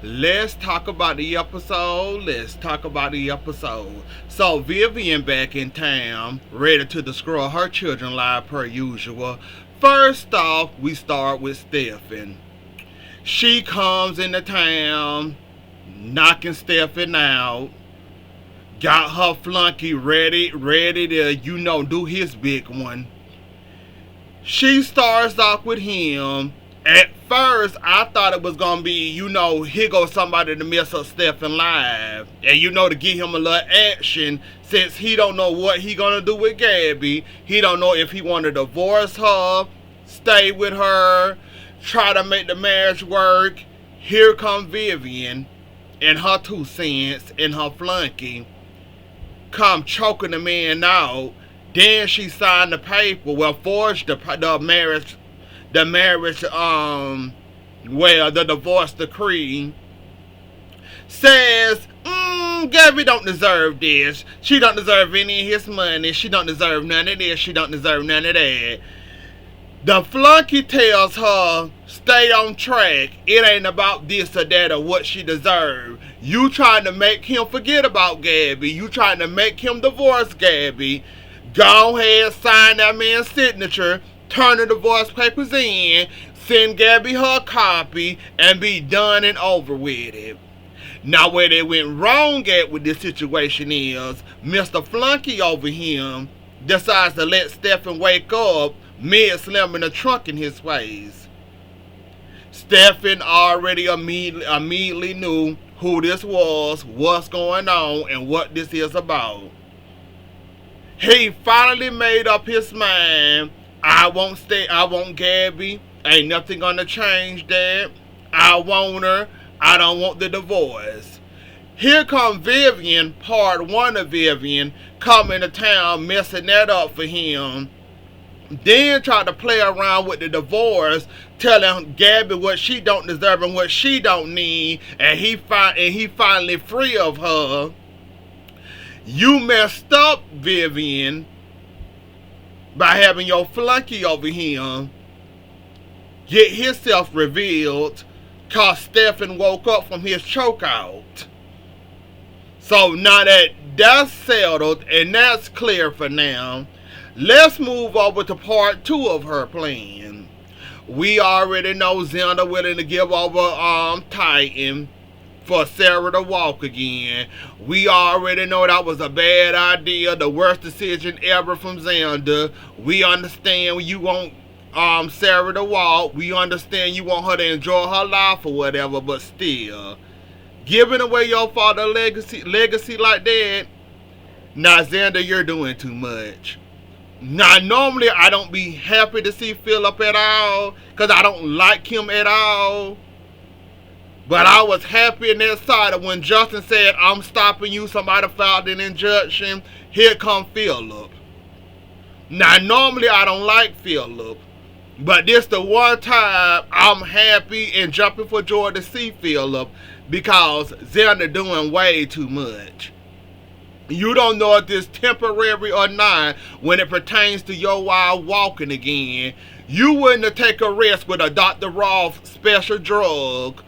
Let's talk about the episode. So Vivian back in town, ready to destroy her children's life per usual. First off, we start with Stephen. She comes into town, knocking Stephen out. Got her flunky ready to, do his big one. She starts off with him. At first, I thought it was going to be, here goes somebody to mess up Stephen live. And, to give him a little action, since he don't know what he going to do with Gabby. He don't know if he want to divorce her, stay with her, try to make the marriage work. Here come Vivian and her 2 cents and her flunky. Come choking the man out. Then she signed the paper, forged the marriage, the divorce decree. Says, Gabby don't deserve this. She don't deserve any of his money. She don't deserve none of this. She don't deserve none of that. The flunky tells her, stay on track. It ain't about this or that or what she deserves. You trying to make him forget about Gabby. You trying to make him divorce Gabby. Go ahead, sign that man's signature, turn the divorce papers in, send Gabby her copy, and be done and over with it. Now where they went wrong at with this situation is, Mr. Flunky over him decides to let Stephen wake up mid-slamming the trunk in his face. Stephen already immediately knew who this was, what's going on, and what this is about. He finally made up his mind. I want Gabby. Ain't nothing gonna change that. I want her. I don't want the divorce. Here come Vivian, part 1 of Vivian, coming to town, messing that up for him. Then try to play around with the divorce, telling Gabby what she don't deserve and what she don't need, and he finally free of her. You messed up, Vivian, by having your flunky over here get himself revealed, cause Stephen woke up from his chokeout. So now that that's settled and that's clear for now, let's move over to part 2 of her plan. We already know Xander willing to give over Titan for Sarah to walk again. We already know that was a bad idea, the worst decision ever from Xander. We understand you want Sarah to walk. We understand you want her to enjoy her life or whatever, but still, giving away your father's legacy like that, now Xander, you're doing too much. Now, normally I don't be happy to see Philip at all, because I don't like him at all. But I was happy and excited when Justin said, I'm stopping you, somebody filed an injunction. Here come Philip. Now, normally I don't like Philip, but this the one time I'm happy and jumping for joy to see Philip, because Xander doing way too much. You don't know if this temporary or not when it pertains to your wild walking again. You wouldn't have taken a risk with a Dr. Roth special drug,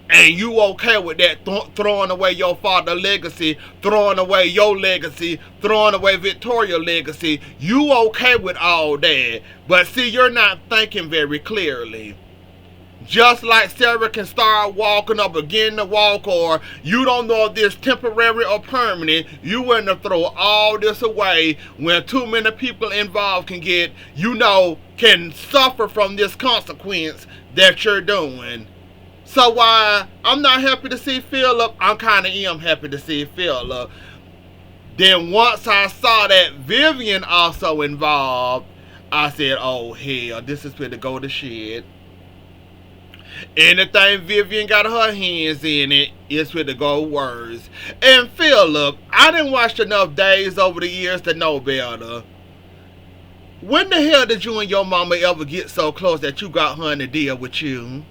and you okay with that, throwing away your father's legacy, throwing away your legacy, throwing away Victoria's legacy. You okay with all that. But see, you're not thinking very clearly. Just like Sarah can start walking up again to walk, or you don't know if this temporary or permanent, you wouldn't have throw all this away when too many people involved can suffer from this consequence that you're doing. So while I'm not happy to see Philip, I'm kind of am happy to see Philip. Then once I saw that Vivian also involved, I said, oh hell, this is finna go to shit. Anything Vivian got her hands in it, it's finna go worse. And Philip, I didn't watch enough days over the years to know better. When the hell did you and your mama ever get so close that you got her in a deal with you?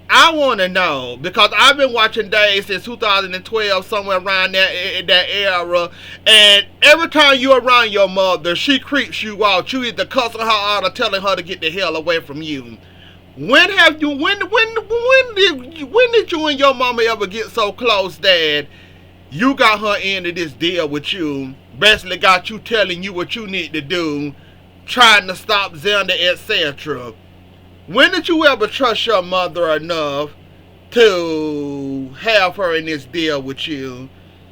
I want to know, because I've been watching Days since 2012, somewhere around that era, and every time you're around your mother, she creeps you out. You either cussing her out or telling her to get the hell away from you. When did you and your mama ever get so close that you got her into this deal with you, basically got you telling you what you need to do, trying to stop Xander, etc.? When did you ever trust your mother enough to have her in this deal with you?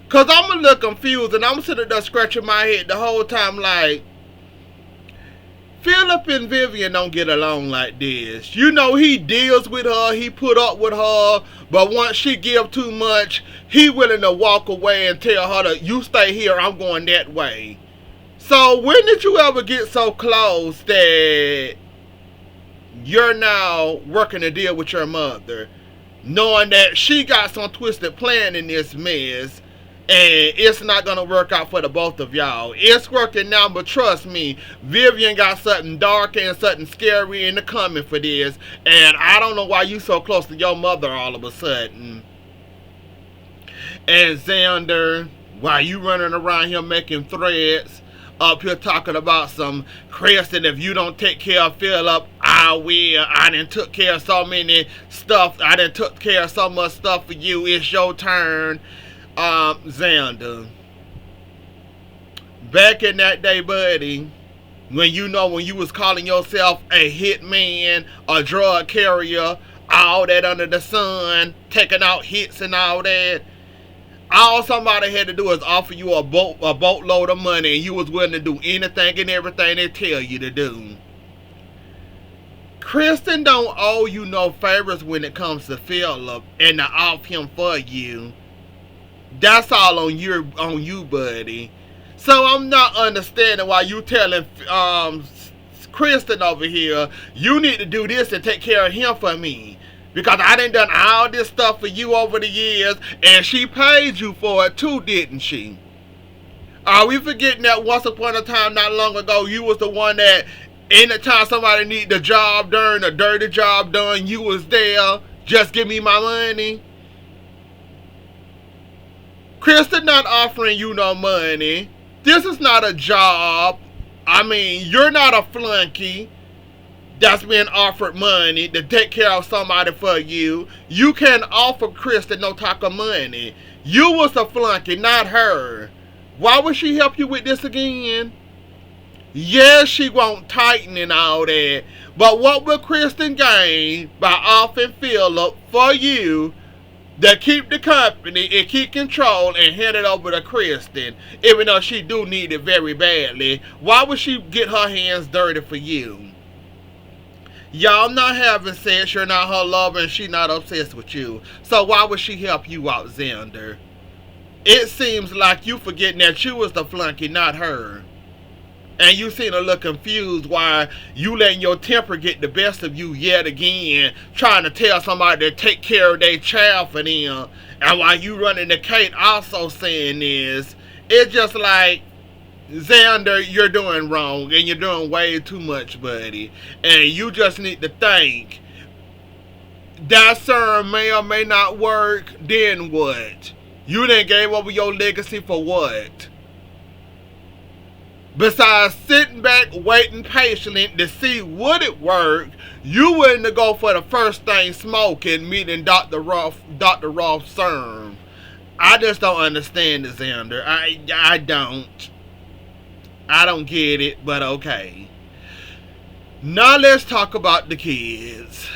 Cause I'm a little confused and I'm sitting there scratching my head the whole time like, Philip and Vivian don't get along like this. You know, he deals with her, he put up with her, but once she give too much, he willing to walk away and tell her to, you stay here, I'm going that way. So when did you ever get so close that you're now working a deal with your mother, knowing that she got some twisted plan in this mess, and it's not gonna work out for the both of y'all? It's working now, but trust me, Vivian got something dark and something scary in the coming for this, and I don't know why you so close to your mother all of a sudden. And Xander, why you running around here making threats, up here talking about some Kristen, if you don't take care of Philip, I will. I done took care of so many stuff. I done took care of so much stuff for you. It's your turn. Xander, back in that day, buddy, when you was calling yourself a hitman, a drug carrier, all that under the sun, taking out hits and all that, all somebody had to do is offer you a boatload of money, and you was willing to do anything and everything they tell you to do. Kristen don't owe you no favors when it comes to Philip and to off him for you. That's all on you, buddy. So I'm not understanding why you telling Kristen over here, you need to do this and take care of him for me. Because I done all this stuff for you over the years, and she paid you for it too, didn't she? Are we forgetting that once upon a time, not long ago, you was the one that anytime somebody need the job done, a dirty job done, you was there, just give me my money? Kristen not offering you no money. This is not a job. I mean, you're not a flunky that's being offered money to take care of somebody for you. You can't offer Kristen no type of money. You was a flunky, not her. Why would she help you with this again? Yes, she won't tighten and all that, but what will Kristen gain by offering Philip for you to keep the company and keep control and hand it over to Kristen, even though she do need it very badly? Why would she get her hands dirty for you? Y'all not having sex, you're not her lover, and she not obsessed with you. So why would she help you out, Xander? It seems like you forgetting that you was the flunky, not her. And you seem a little confused why you letting your temper get the best of you yet again, trying to tell somebody to take care of their child for them. And while you running the Kate also saying this, it's just like, Xander, you're doing wrong, and you're doing way too much, buddy. And you just need to think, that serum may or may not work, then what? You done gave over your legacy for what? Besides sitting back, waiting patiently to see would it work, you wouldn't to go for the first thing smoking, meeting Dr. Roth's serum. I just don't understand it, Xander. I don't. I don't get it, but okay. Now let's talk about the kids.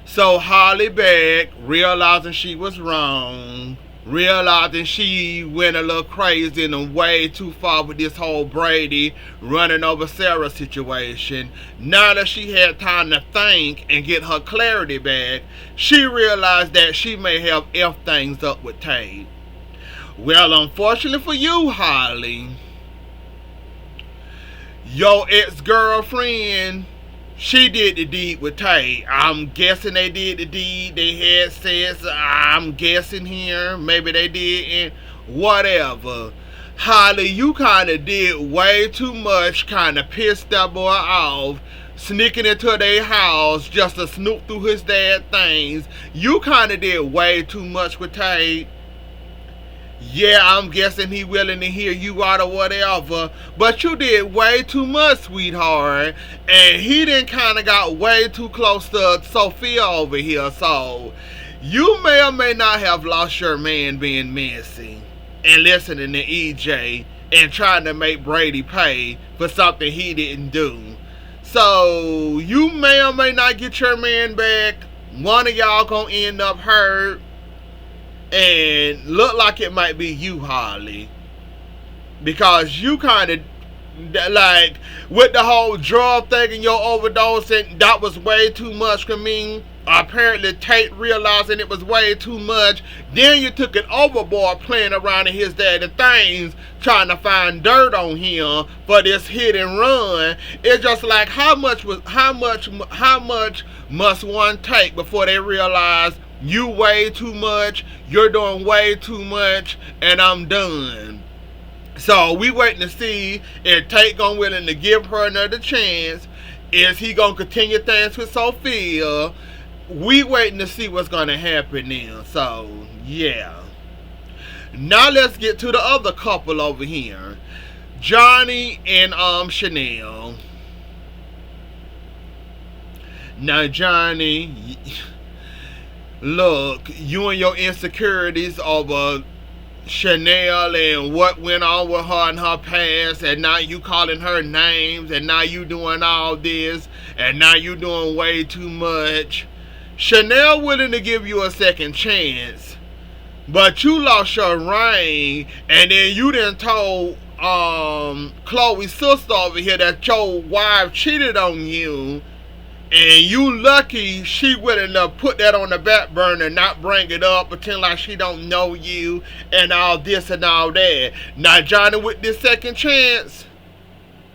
So Holly back, realizing she was wrong, realizing she went a little crazy and way too far with this whole Brady running over Sarah situation. Now that she had time to think and get her clarity back, she realized that she may have effed things up with Tate. Well, unfortunately for you, Holly, your ex-girlfriend, she did the deed with Tate. I'm guessing they did the deed. They had sex. I'm guessing here. Maybe they didn't. Whatever. Holly, you kind of did way too much. Kind of pissed that boy off. Sneaking into their house just to snoop through his dad things. You kind of did way too much with Tate. Yeah, I'm guessing he willing to hear you out or whatever. But you did way too much, sweetheart. And he done kind of got way too close to Sophia over here. So you may or may not have lost your man being messy and listening to EJ and trying to make Brady pay for something he didn't do. So you may or may not get your man back. One of y'all gonna end up hurt, and look like it might be you, Harley, because you kind of like with the whole drug thing and your overdosing. That was way too much for me. Apparently, Tate realizing it was way too much. Then you took it overboard, playing around in his daddy things, trying to find dirt on him for this hit and run. It's just like how much must one take before they realize you way too much, you're doing way too much, and I'm done. So we waiting to see if Tate gonna willing to give her another chance. Is he gonna continue things with Sophia? We waiting to see what's gonna happen now. So yeah. Now let's get to the other couple over here, Johnny and Chanel. Now Johnny, look, you and your insecurities over Chanel and what went on with her in her past, and now you calling her names, and now you doing all this, and now you doing way too much. Chanel willing to give you a second chance, but you lost your ring, and then you done told Chloe's sister over here that your wife cheated on you. And you lucky she willing to put that on the back burner, not bring it up, pretend like she don't know you, and all this and all that. Now Johnny with this second chance,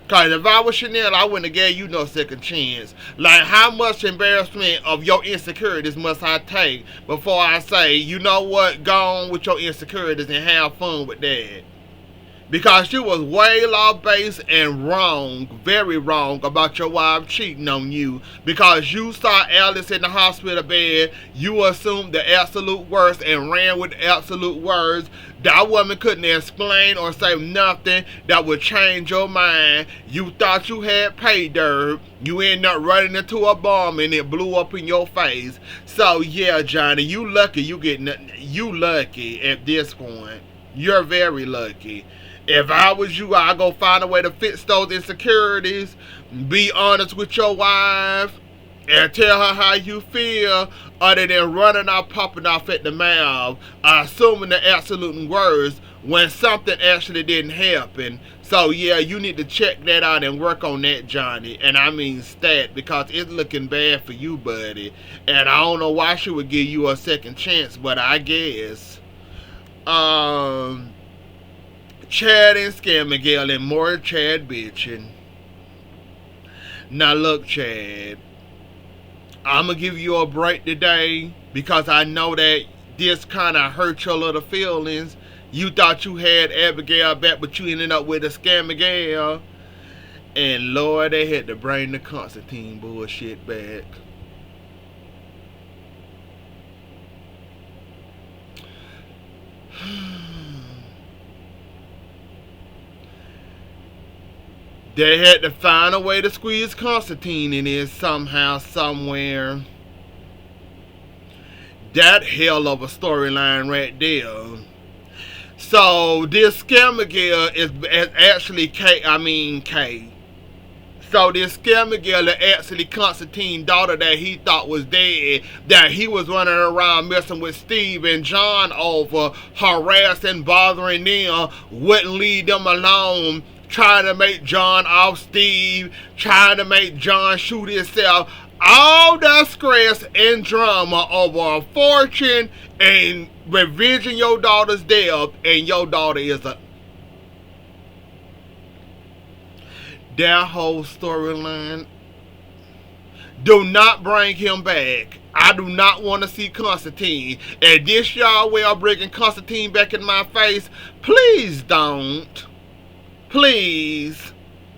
cause if I was Chanel, I wouldn't have gave you no second chance. Like, how much embarrassment of your insecurities must I take before I say, you know what, go on with your insecurities and have fun with that? Because you was way off base and wrong, very wrong about your wife cheating on you. Because you saw Alice in the hospital bed, you assumed the absolute worst and ran with the absolute worst. That woman couldn't explain or say nothing that would change your mind. You thought you had pay dirt. You ended up running into a bomb and it blew up in your face. So yeah, Johnny, you lucky you lucky at this point. You're very lucky. If I was you, I'd go find a way to fix those insecurities, be honest with your wife, and tell her how you feel, other than running out, popping off at the mouth, assuming the absolute worst when something actually didn't happen. So yeah, you need to check that out and work on that, Johnny. And I mean stat, because it's looking bad for you, buddy. And I don't know why she would give you a second chance, but I guess. Chad and Scam Miguel and more Chad bitching. Now look, Chad, I'm going to give you a break today because I know that this kind of hurt your little feelings. You thought you had Abigail back, but you ended up with a Scam Miguel. And Lord, they had to bring the Constantine bullshit back. They had to find a way to squeeze Constantine in here somehow, somewhere. That hell of a storyline right there. So this Scamagil is actually Kay. So this Scamagil is actually Constantine's daughter that he thought was dead, that he was running around messing with Steve and John over, harassing, bothering them, wouldn't leave them alone, trying to make John off Steve, trying to make John shoot himself. All that stress and drama over a fortune and revenging your daughter's death, and your daughter is a... That whole storyline. Do not bring him back. I do not want to see Constantine. And this y'all way of bringing Constantine back in my face, please don't. Please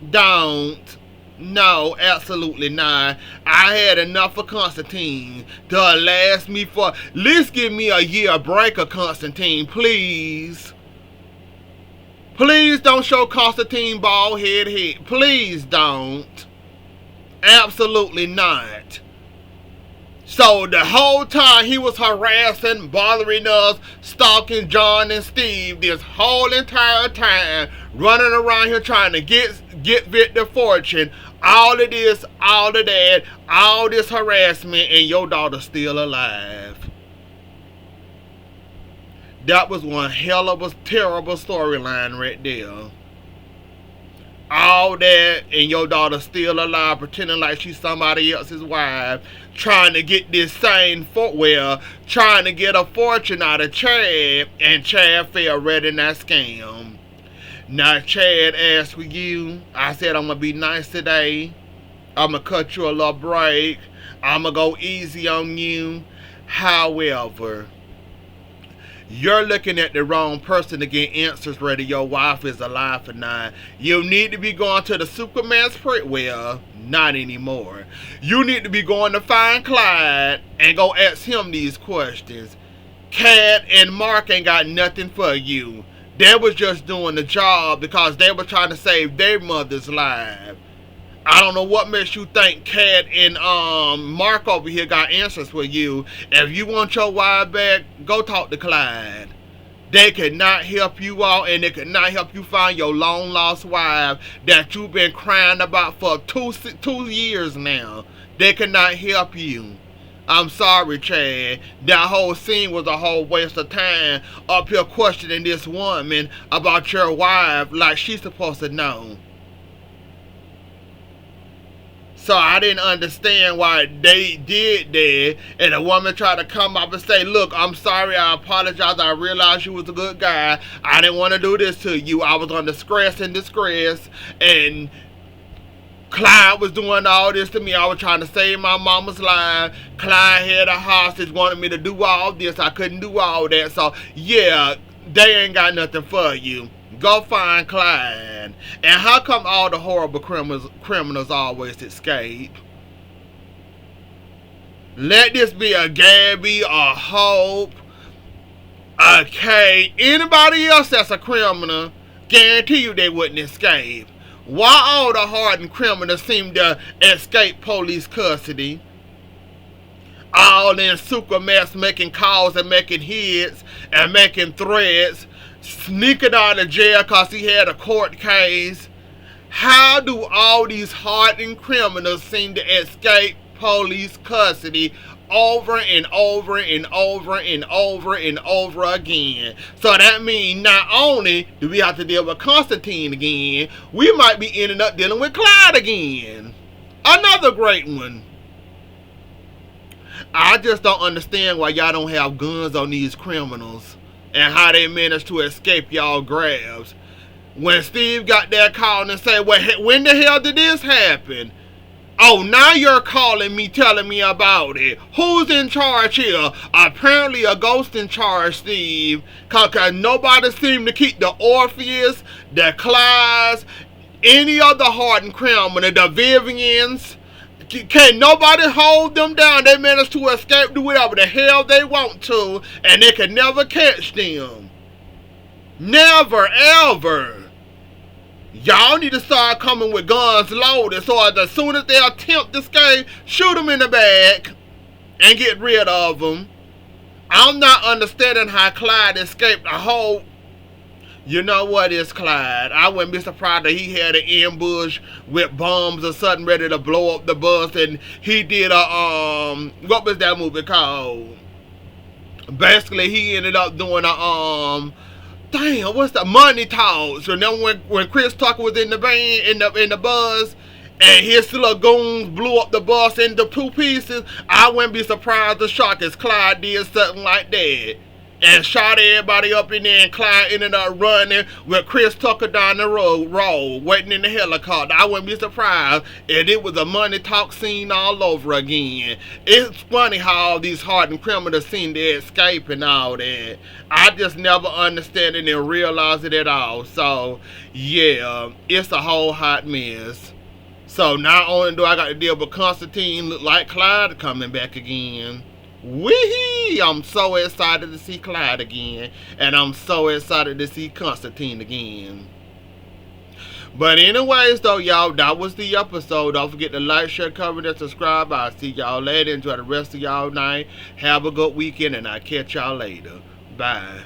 don't. No, absolutely not. I had enough of Constantine to last me for... At least give me a year break of Constantine, please. Please don't show Constantine bald head. Please don't. Absolutely not. So the whole time he was harassing, bothering us, stalking John and Steve this whole entire time, running around here trying to get Victor Fortune, all of this, all of that, all this harassment, and your daughter's still alive. That was one hell of a terrible storyline right there. All that and your daughter still alive, pretending like she's somebody else's wife, trying to get this same trying to get a fortune out of Chad, and Chad fell right in that scam. Now Chad asked for you. I said I'm gonna be nice today. I'm gonna cut you a little break. I'm gonna go easy on you. However, you're looking at the wrong person to get answers whether your wife is alive or not. You need to be going to the Superman's print. Well, not anymore. You need to be going to find Clyde and go ask him these questions. Kat and Mark ain't got nothing for you. They was just doing the job because they were trying to save their mother's life. I don't know what makes you think Kat and Mark over here got answers for you. If you want your wife back, go talk to Clyde. They could not help you out, and they could not help you find your long lost wife that you've been crying about for two years now. They could not help you. I'm sorry, Chad. That whole scene was a whole waste of time up here questioning this woman about your wife like she's supposed to know. So I didn't understand why they did that, and the woman tried to come up and say, look, I'm sorry, I apologize, I realized you was a good guy, I didn't want to do this to you, I was on disgrace, and Clyde was doing all this to me, I was trying to save my mama's life, Clyde had a hostage, wanted me to do all this, I couldn't do all that, so yeah, they ain't got nothing for you. Go find Clyde. And how come all the horrible criminals always escape? Let this be a Gabby, a Hope, a Kay. Anybody else that's a criminal, guarantee you they wouldn't escape. Why all the hardened criminals seem to escape police custody? All in super mess, making calls and making hits and making threats, sneaking out of jail because he had a court case. How do all these hardened criminals seem to escape police custody over and over and over and over and over again? So that means not only do we have to deal with Constantine again, we might be ending up dealing with Clyde again. Another great one. I just don't understand why y'all don't have guns on these criminals and how they managed to escape y'all grabs. When Steve got that call and said, well, when the hell did this happen? Oh, now you're calling me, telling me about it. Who's in charge here? Apparently a ghost in charge, Steve. Cause nobody seemed to keep the Orpheus, the Clydes, any other hardened criminal, the Vivians. Can't nobody hold them down. They managed to escape, do whatever the hell they want to, and they can never catch them. Never, ever. Y'all need to start coming with guns loaded, so as soon as they attempt to escape, shoot them in the back and get rid of them. I'm not understanding how Clyde escaped a whole... You know what is Clyde? I wouldn't be surprised that he had an ambush with bombs or something ready to blow up the bus, and he did a what was that movie called? Basically, he ended up doing a damn, what's the Money Talks? And then when Chris Tucker was in the band in the bus, and his little goons blew up the bus into two pieces, I wouldn't be surprised or shocked if Clyde did something like that and shot everybody up in there, and Clyde ended up running with Chris Tucker down the road waiting in the helicopter. I wouldn't be surprised if it was a Money Talk scene all over again. It's funny how all these hardened criminals seem to escape and all that. I just never understand it and realize it at all. So, yeah, it's a whole hot mess. So, not only do I got to deal with Constantine, look like Clyde coming back again. Wee! I'm so excited to see Clyde again. And I'm so excited to see Constantine again. But anyways, though, y'all, that was the episode. Don't forget to like, share, comment, and subscribe. I'll see y'all later. Enjoy the rest of y'all night. Have a good weekend, and I'll catch y'all later. Bye.